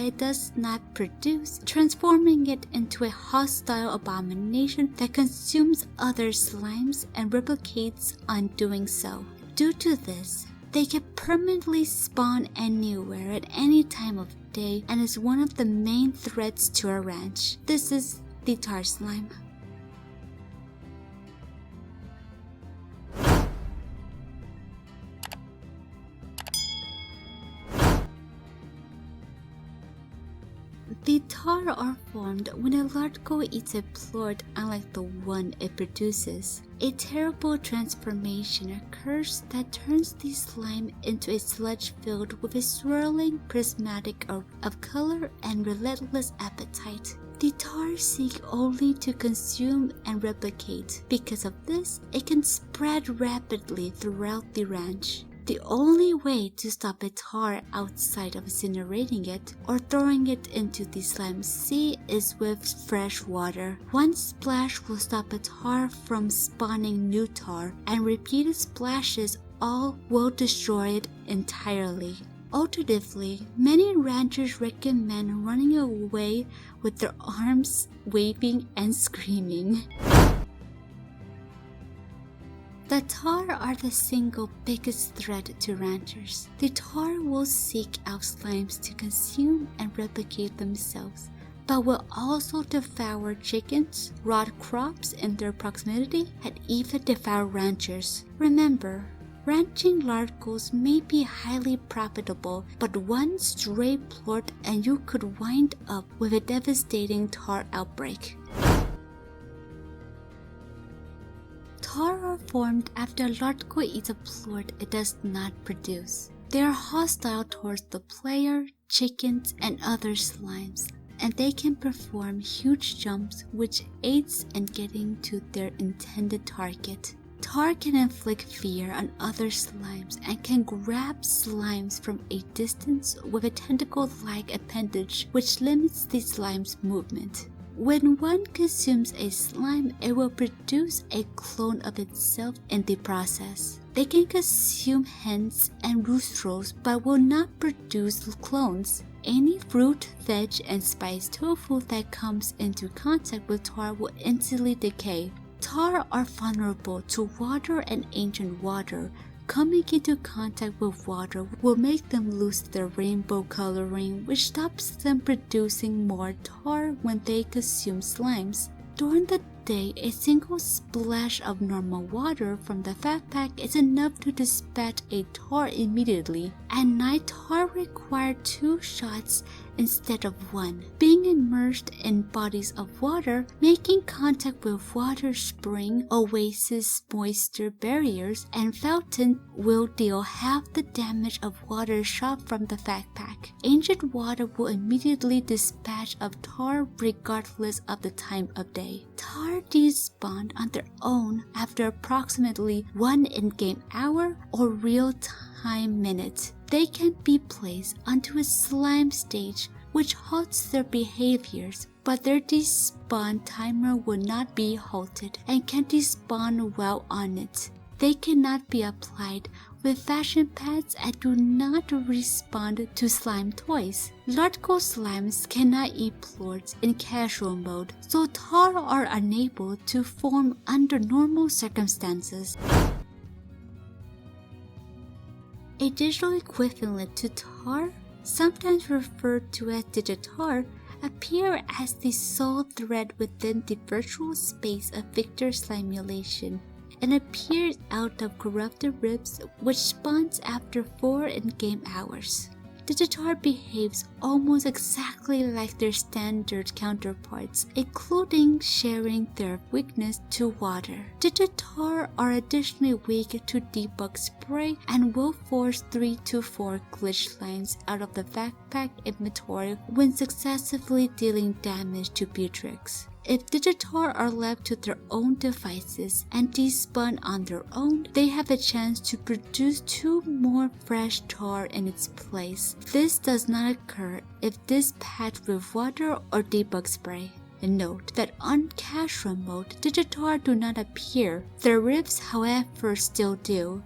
that it does not produce, transforming it into a hostile abomination that consumes other slimes and replicates on doing so. Due to this, they can permanently spawn anywhere at any time of day and is one of the main threats to our ranch. This is the Tarr slime. The Tarr are formed when a largo eats a plort unlike the one it produces. A terrible transformation occurs that turns the slime into a sludge filled with a swirling prismatic of color and relentless appetite. The Tarr seek only to consume and replicate. Because of this, it can spread rapidly throughout the ranch. The only way to stop a Tarr outside of incinerating it or throwing it into the slime sea is with fresh water. One splash will stop a Tarr from spawning new Tarr, and repeated splashes all will destroy it entirely. Alternatively, many ranchers recommend running away with their arms waving and screaming. The Tarr are the single biggest threat to ranchers. The Tarr will seek out slimes to consume and replicate themselves, but will also devour chickens, rot crops in their proximity, and even devour ranchers. Remember, ranching largos may be highly profitable, but one stray plort and you could wind up with a devastating Tarr outbreak. Tarr are formed after a largo eats a plort it does not produce. They are hostile towards the player, chickens, and other slimes, and they can perform huge jumps which aids in getting to their intended target. Tarr can inflict fear on other slimes and can grab slimes from a distance with a tentacle-like appendage which limits the slime's movement. When one consumes a slime, it will produce a clone of itself in the process. They can consume hens and roosters but will not produce clones. Any fruit, veg, and spiced tofu that comes into contact with Tarr will instantly decay. Tarr are vulnerable to water and ancient water. Coming into contact with water will make them lose their rainbow coloring, which stops them producing more Tarr when they consume slimes. During the day, a single splash of normal water from the fat pack is enough to dispatch a Tarr immediately. At night, Tarr require 2 shots instead of 1. Being immersed in bodies of water, making contact with water spring, oasis, moisture barriers, and fountain will deal half the damage of water shot from the fat pack. Ancient water will immediately dispatch of Tarr regardless of the time of day. Tarr despawn on their own after approximately 1 in-game hour or real-time minute. They can be placed onto a slime stage which halts their behaviors, but their despawn timer will not be halted and can despawn while on it. They cannot be applied with fashion pads and do not respond to slime toys. Largo slimes cannot eat plorts in casual mode, so Tarr are unable to form under normal circumstances. A digital equivalent to Tarr, sometimes referred to as Digitar, appear as the sole thread within the virtual space of Victor Slimulation and appears out of corrupted ribs which spawns after 4 in-game hours. Digitar behaves almost exactly like their standard counterparts, including sharing their weakness to water. Digitar are additionally weak to debug spray and will force 3 to 4 glitch lines out of the backpack inventory when successfully dealing damage to Beatrix. If Digitar are left to their own devices and despawn on their own, they have a chance to produce 2 more fresh Tarr in its place. This does not occur if dispatched with water or debug spray. And note that on casual mode, Digitar do not appear. Their ribs, however, still do.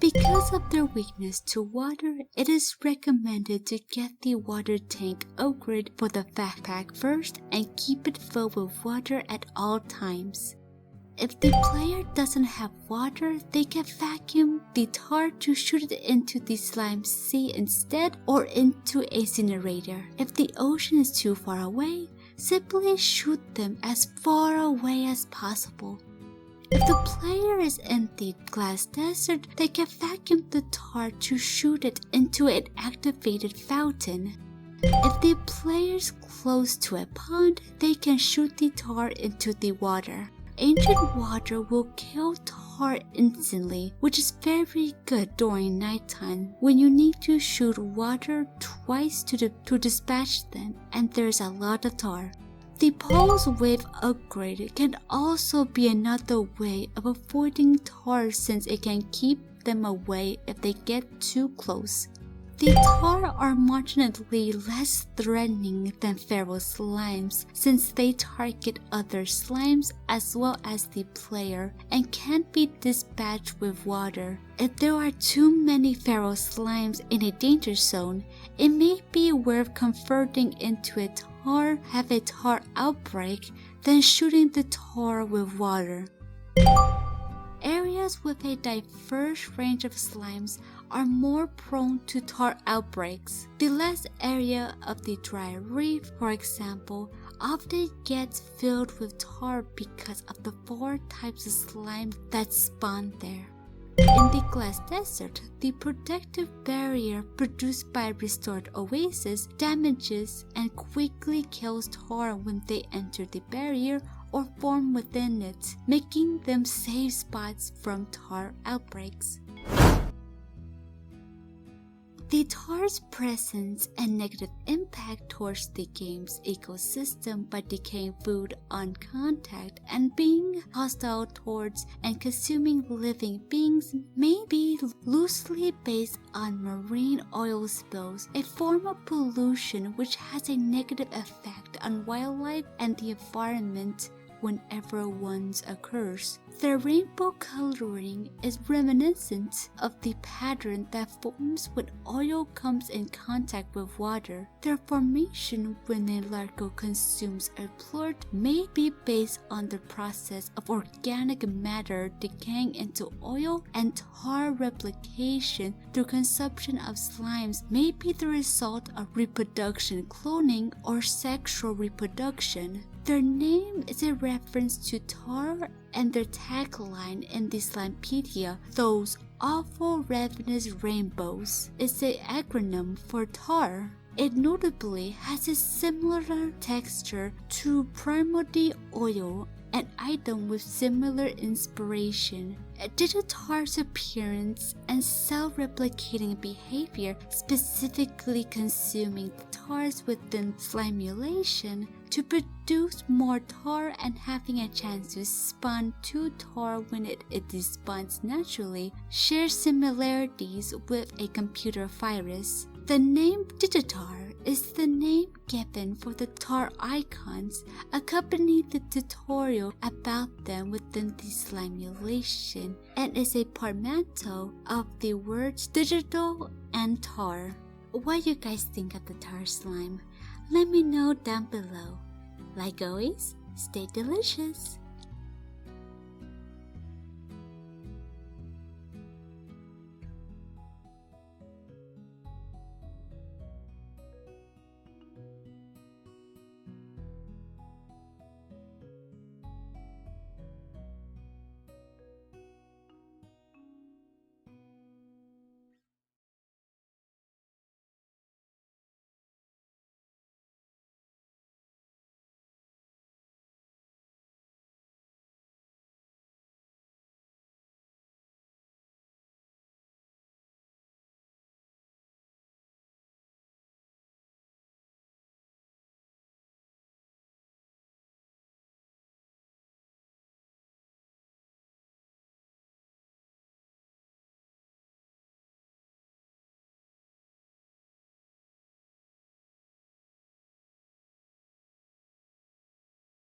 Because of their weakness to water, it is recommended to get the water tank upgraded for the backpack first and keep it filled with water at all times. If the player doesn't have water, they can vacuum the tar to shoot it into the slime sea instead or into a incinerator. If the ocean is too far away, simply shoot them as far away as possible. If the player is in the glass desert, they can vacuum the tar to shoot it into an activated fountain. If the player is close to a pond, they can shoot the tar into the water. Ancient water will kill tar instantly, which is very good during nighttime when you need to shoot water twice to dispatch them and there's a lot of tar. The pulse wave upgrade can also be another way of avoiding tar since it can keep them away if they get too close. The tar are marginally less threatening than feral slimes since they target other slimes as well as the player and can't be dispatched with water. If there are too many feral slimes in a danger zone, it may be worth converting into a tar, have a tar outbreak, then shooting the tar with water. Areas with a diverse range of slimes are more prone to tar outbreaks. The last area of the dry reef, for example, often gets filled with tar because of the 4 types of slime that spawn there. In the glass desert, the protective barrier produced by restored oasis damages and quickly kills tar when they enter the barrier or form within it, making them safe spots from tar outbreaks. The tar's presence and negative impact towards the game's ecosystem by decaying food on contact and being hostile towards and consuming living beings may be loosely based on marine oil spills, a form of pollution which has a negative effect on wildlife and the environment whenever one occurs. The rainbow coloring is reminiscent of the pattern that forms when oil comes in contact with water. Their formation when a largo consumes a plort may be based on the process of organic matter decaying into oil, and tar replication through consumption of slimes may be the result of reproduction, cloning, or sexual reproduction. Their name is a reference to tar and their tagline in the Slimepedia, "Those awful ravenous rainbows," is the acronym for tar. It notably has a similar texture to primordial oil, an item with similar inspiration. Due to tar's appearance and self-replicating behavior, specifically consuming the tars within slimulation to produce more tar and having a chance to spawn 2 tar when it despawns naturally, shares similarities with a computer virus. The name Digitar is the name given for the tar icons accompanying the tutorial about them within the slimulation and is a portmanteau of the words digital and tar. What do you guys think of the tar slime? Let me know down below. Like always, stay delicious!